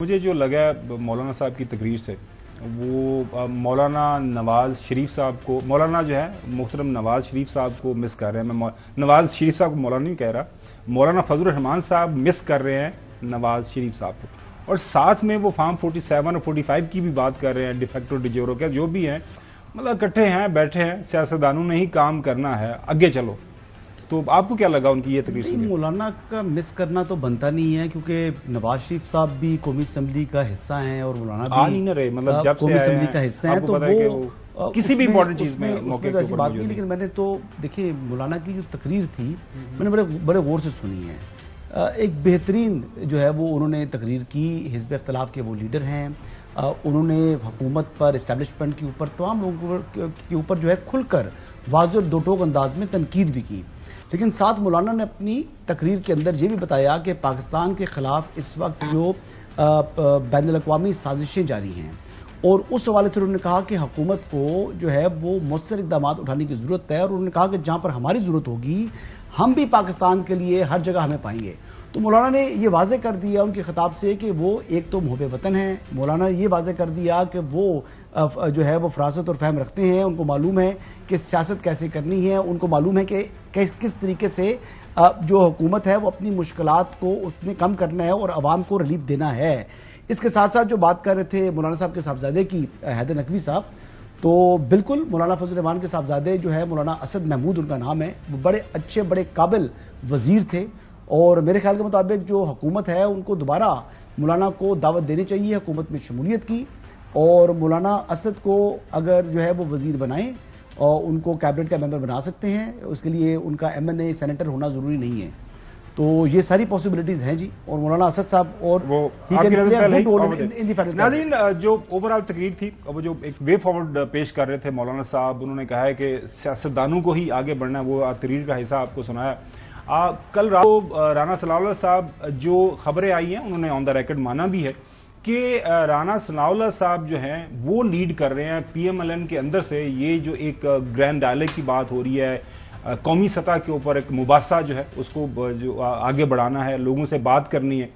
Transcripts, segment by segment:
مجھے جو لگا مولانا صاحب کی تقریر سے وہ مولانا نواز شریف صاحب کو، مولانا جو ہے محترم نواز شریف صاحب کو مس کر رہے ہیں. میں نواز شریف صاحب کو مولانا نہیں کہہ رہا، مولانا فضل الرحمان صاحب مس کر رہے ہیں نواز شریف صاحب کو، اور ساتھ میں وہ فارم 47 اور 45 کی بھی بات کر رہے ہیں، ڈیفیکٹو ڈیجورو کے جو بھی ہیں، مطلب اکٹھے ہیں، بیٹھے ہیں، سیاستدانوں نے ہی کام کرنا ہے، آگے چلو. تو آپ کو کیا لگا ان کی یہ تقریر سن کے؟ مولانا کا مس کرنا تو بنتا نہیں ہے، کیونکہ نواز شریف صاحب بھی قومی اسمبلی کا حصہ ہیں اور مولانا بھی نہیں نہ رہے، مطلب جب قومی اسمبلی کا حصہ ہیں، تو وہ کسی بھی امپورٹنٹ چیز میں موقع کے ایسی بات نہیں. لیکن میں نے تو دیکھیے مولانا کی جو تقریر تھی میں نے بڑے غور سے سنی ہے. ایک بہترین جو ہے وہ انہوں نے تقریر کی. حزب اختلاف کے وہ لیڈر ہیں، انہوں نے حکومت پر، اسٹیبلشمنٹ کے اوپر، تمام لوگوں کے اوپر جو ہے کھل کر واضح اور دو ٹوک انداز میں تنقید بھی کی. لیکن ساتھ مولانا نے اپنی تقریر کے اندر یہ بھی بتایا کہ پاکستان کے خلاف اس وقت جو بین الاقوامی سازشیں جاری ہیں، اور اس حوالے سے انہوں نے کہا کہ حکومت کو جو ہے وہ مؤثر اقدامات اٹھانے کی ضرورت ہے، اور انہوں نے کہا کہ جہاں پر ہماری ضرورت ہوگی ہم بھی پاکستان کے لیے ہر جگہ ہمیں پائیں گے. تو مولانا نے یہ واضح کر دیا ان کے خطاب سے کہ وہ ایک تو محب وطن ہیں. مولانا نے یہ واضح کر دیا کہ وہ جو ہے وہ فراست اور فہم رکھتے ہیں، ان کو معلوم ہے کہ سیاست کیسے کرنی ہے، ان کو معلوم ہے کہ کس طریقے سے جو حکومت ہے وہ اپنی مشکلات کو اس میں کم کرنا ہے اور عوام کو ریلیف دینا ہے. اس کے ساتھ ساتھ جو بات کر رہے تھے مولانا صاحب کے صاحبزادے کی، حیدر نقوی صاحب، تو بالکل مولانا فضل الرحمان کے صاحبزادے جو ہے مولانا اسد محمود ان کا نام ہے، وہ بڑے اچھے بڑے قابل وزیر تھے، اور میرے خیال کے مطابق جو حکومت ہے ان کو دوبارہ مولانا کو دعوت دینی چاہیے حکومت میں شمولیت کی، اور مولانا اسد کو اگر جو ہے وہ وزیر بنائیں اور ان کو کیبنٹ کا ممبر بنا سکتے ہیں. اس کے لیے ان کا MNA سینیٹر ہونا ضروری نہیں ہے. تو یہ ساری پاسبلٹیز ہیں جی. اور مولانا اسد صاحب اور وہ ناظرین جو اوور آل تقریر تھی، وہ جو ایک وے فارورڈ پیش کر رہے تھے مولانا صاحب، انہوں نے کہا ہے کہ سیاستدانوں کو ہی آگے بڑھنا ہے. وہ تقریر کا حصہ آپ کو سنایا. کل رات کو رانا ثناء اللہ صاحب جو خبریں آئی ہیں انہوں نے آن دا ریکارڈ مانا بھی ہے کہ رانا ثناء اللہ صاحب جو ہیں وہ لیڈ کر رہے ہیں PMLN کے اندر سے یہ جو ایک گرینڈ ڈائلاگ کی بات ہو رہی ہے، قومی سطح کے اوپر ایک مباحثہ جو ہے اس کو جو آگے بڑھانا ہے، لوگوں سے بات کرنی ہے.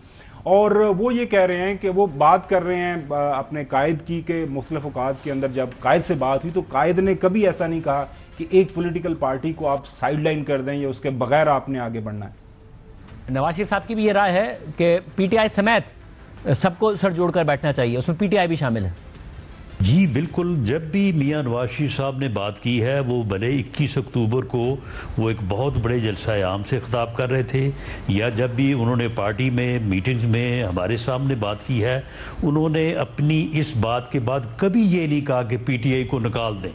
اور وہ یہ کہہ رہے ہیں کہ وہ بات کر رہے ہیں اپنے قائد کی کہ مختلف اوقات کے اندر جب قائد سے بات ہوئی تو قائد نے کبھی ایسا نہیں کہا کہ ایک پولیٹیکل پارٹی کو آپ سائیڈ لائن کر دیں یا اس کے بغیر آپ نے آگے بڑھنا ہے. نواز شریف صاحب کی بھی یہ رائے ہے کہ PTI سمیت سب کو سر جوڑ کر بیٹھنا چاہیے، اس میں PTI بھی شامل ہے. جی بالکل. جب بھی میاں نواز شریف صاحب نے بات کی ہے، وہ بھلے 21 اکتوبر کو وہ ایک بہت بڑے جلسہ عام سے خطاب کر رہے تھے، یا جب بھی انہوں نے پارٹی میں میٹنگز میں ہمارے سامنے بات کی ہے، انہوں نے اپنی اس بات کے بعد کبھی یہ نہیں کہا کہ PTI کو نکال دیں.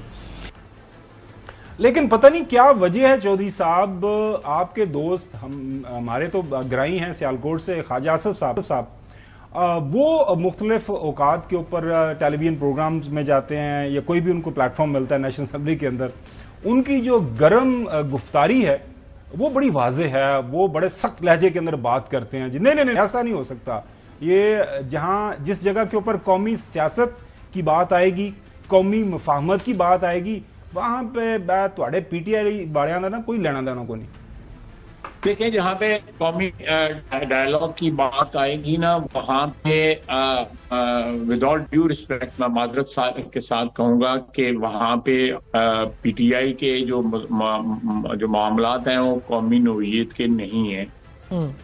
لیکن پتہ نہیں کیا وجہ ہے چودھری صاحب، آپ کے دوست ہمارے تو گرائی ہیں سیالکوٹ سے، خواجہ آصف صاحب، وہ مختلف اوقات کے اوپر ٹیلی ویژن پروگرامز میں جاتے ہیں یا کوئی بھی ان کو پلیٹ فارم ملتا ہے نیشنل اسمبلی کے اندر، ان کی جو گرم گفتاری ہے وہ بڑی واضح ہے، وہ بڑے سخت لہجے کے اندر بات کرتے ہیں. نہیں ایسا نہیں ہو سکتا. یہ جس جگہ کے اوپر قومی سیاست کی بات آئے گی، قومی مفاہمت کی بات آئے گی، وہاں پہ تھوڑے PTI باڑیاں دا نا کوئی لینا دینا کو نہیں. دیکھیں جہاں پہ قومی ڈائلاگ کی بات آئے گی نا، وہاں پہ وداؤٹ ڈیو ریسپیکٹ میں معذرت کے ساتھ کہوں گا کہ وہاں پہ PTI کے جو معاملات ہیں وہ قومی نوعیت کے نہیں ہیں.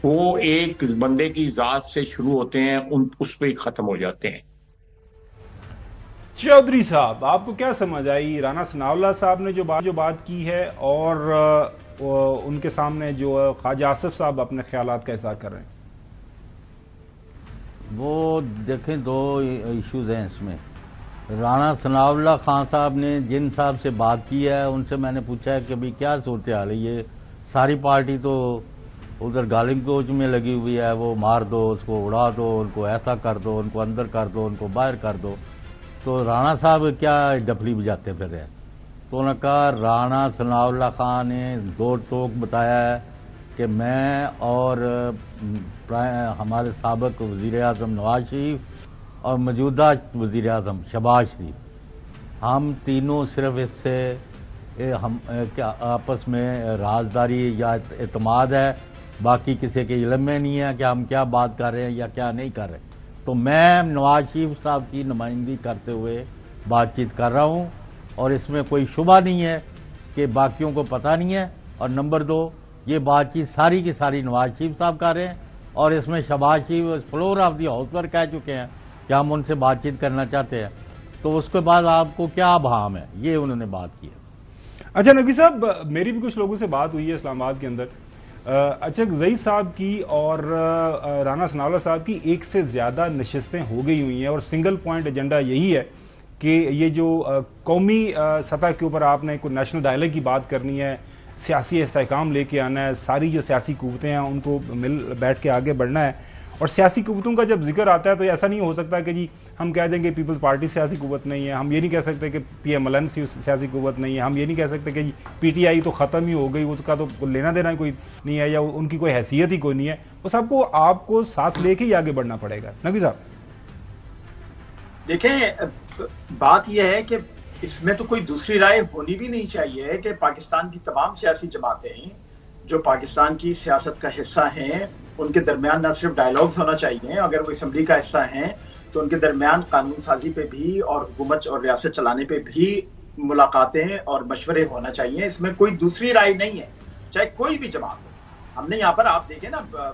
وہ ایک بندے کی ذات سے شروع ہوتے ہیں، اس پہ ختم ہو جاتے ہیں. چودھری صاحب آپ کو کیا سمجھ آئی رانا ثناء اللہ صاحب نے جو بات کی ہے، اور ان کے سامنے جو خواجہ آصف صاحب اپنے خیالات کا اظہار کر رہے ہیں؟ وہ دیکھیں دو ایشوز ہیں اس میں. رانا ثناء اللہ خان صاحب نے جن صاحب سے بات کی ہے ان سے میں نے پوچھا ہے کہ بھئی کیا صورتحال ہے، یہ ساری پارٹی تو ادھر گالنگ کوچ میں لگی ہوئی ہے، وہ مار دو، اس کو اڑا دو، ان کو ایسا کر دو، ان کو اندر کر دو، ان کو باہر کر دو. تو رانا صاحب کیا ڈفلی بجاتے پھر رہے ہیں؟ تو انہوں نے کہا رانا ثناء اللہ خان نے دو ٹوک بتایا ہے کہ میں اور ہمارے سابق وزیر اعظم نواز شریف اور موجودہ وزیر اعظم شہباز شریف، ہم تینوں صرف اس سے ہم آپس میں رازداری یا اعتماد ہے، باقی کسی کے علم میں نہیں ہے کہ ہم کیا بات کر رہے ہیں یا کیا نہیں کر رہے. تو میں نواز شریف صاحب کی نمائندگی کرتے ہوئے بات چیت کر رہا ہوں، اور اس میں کوئی شبہ نہیں ہے کہ باقیوں کو پتہ نہیں ہے۔ اور نمبر 2، یہ بات چیت ساری کی ساری نواز شریف صاحب کر رہے ہیں، اور اس میں شہباز شریف فلور آف دی ہاؤس پر کہہ چکے ہیں کہ ہم ان سے بات چیت کرنا چاہتے ہیں۔ تو اس کے بعد آپ کو کیا ابہام ہے، یہ انہوں نے بات کی ہے۔ اچھا نقوی صاحب، میری بھی کچھ لوگوں سے بات ہوئی ہے اسلام آباد کے اندر، اچک زئی صاحب کی اور رانا ثناءاللہ صاحب کی ایک سے زیادہ نشستیں ہو گئی ہوئی ہیں، اور سنگل پوائنٹ ایجنڈا یہی ہے کہ یہ جو قومی سطح کے اوپر آپ نے کوئی نیشنل ڈائلاگ کی بات کرنی ہے، سیاسی استحکام لے کے آنا ہے، ساری جو سیاسی قوتیں ہیں ان کو مل بیٹھ کے آگے بڑھنا ہے۔ اور سیاسی قوتوں کا جب ذکر آتا ہے تو ایسا نہیں ہو سکتا کہ جی ہم کہہ دیں کہ پیپلز پارٹی سیاسی قوت نہیں ہے، ہم یہ نہیں کہہ سکتے کہ پی ایم ایل این سیاسی قوت نہیں ہے، ہم یہ نہیں کہہ سکتے کہ جی پی ٹی آئی تو ختم ہی ہو گئی، اس کا تو لینا دینا کوئی نہیں ہے، یا ان کی کوئی حیثیت ہی کوئی نہیں ہے۔ وہ سب کو آپ کو ساتھ لے کے ہی آگے بڑھنا پڑے گا۔ نقوی صاحب دیکھیں، بات یہ ہے کہ اس میں تو کوئی دوسری رائے ہونی بھی نہیں چاہیے کہ پاکستان کی تمام سیاسی جماعتیں جو پاکستان کی سیاست کا حصہ ہیں ان کے درمیان نہ صرف ڈائیلاگز ہونا چاہیے، اگر وہ اسمبلی کا حصہ ہیں تو ان کے درمیان قانون سازی پہ بھی اور حکومت اور ریاست چلانے پہ بھی ملاقاتیں اور مشورے ہونا چاہیے۔ اس میں کوئی دوسری رائے نہیں ہے، چاہے کوئی بھی جماعت ہو۔ ہم نے یہاں پر آپ دیکھیں نا،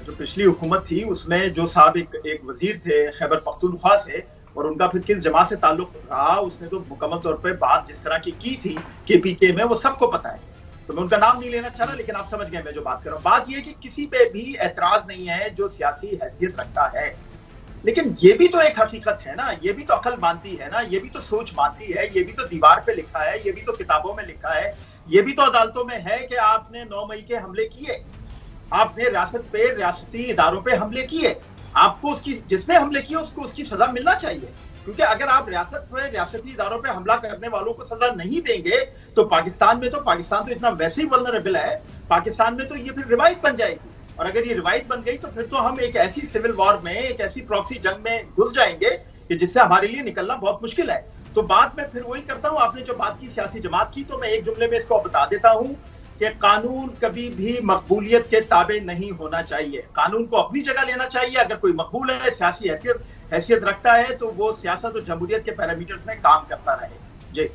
جو پچھلی حکومت تھی اس میں جو صاحب ایک وزیر تھے خیبر پختونخوا سے، اور ان کا پھر کس جماعت سے تعلق رہا، اس نے تو مکمل طور پہ بات جس طرح کی تھی کے پی کے میں، وہ سب کو پتا ہے۔ تو میں ان کا نام نہیں لینا چاہ رہا، لیکن آپ سمجھ گئے میں جو بات کر رہا ہوں۔ بات یہ ہے کہ کسی پہ بھی اعتراض نہیں ہے جو سیاسی حیثیت رکھتا ہے، لیکن یہ بھی تو ایک حقیقت ہے نا، یہ بھی تو عقل مانتی ہے نا، یہ بھی تو سوچ مانتی ہے، یہ بھی تو دیوار پہ لکھا ہے، یہ بھی تو کتابوں میں لکھا ہے، یہ بھی تو عدالتوں میں ہے کہ آپ نے 9 مئی کے حملے کیے، آپ نے ریاست پہ، ریاستی اداروں پہ حملے کیے، آپ کو جس نے حملے کیے اس کو اس کی سزا ملنا چاہیے، کیونکہ اگر آپ ریاست پہ، ریاستی اداروں پہ حملہ کرنے والوں کو سزا نہیں دیں گے تو پاکستان تو اتنا ویسے ہی ولنریبل ہے، پاکستان میں تو یہ پھر روایت بن جائے گی، اور اگر یہ روایت بن گئی تو پھر تو ہم ایک ایسی سول وار میں، ایک ایسی پراکسی جنگ میں گھس جائیں گے کہ جس سے ہمارے لیے نکلنا بہت مشکل ہے۔ تو بات میں پھر وہی کرتا ہوں، آپ نے جو بات کی سیاسی جماعت کی، تو میں ایک جملے میں اس کو بتا دیتا ہوں کہ قانون کبھی بھی مقبولیت کے تابع نہیں ہونا چاہیے، قانون کو اپنی جگہ لینا چاہیے۔ اگر کوئی مقبول ہے، سیاسی حیثیت رکھتا ہے، تو وہ سیاست اور جمہوریت کے پیرامیٹرز میں کام کرتا رہے۔ جی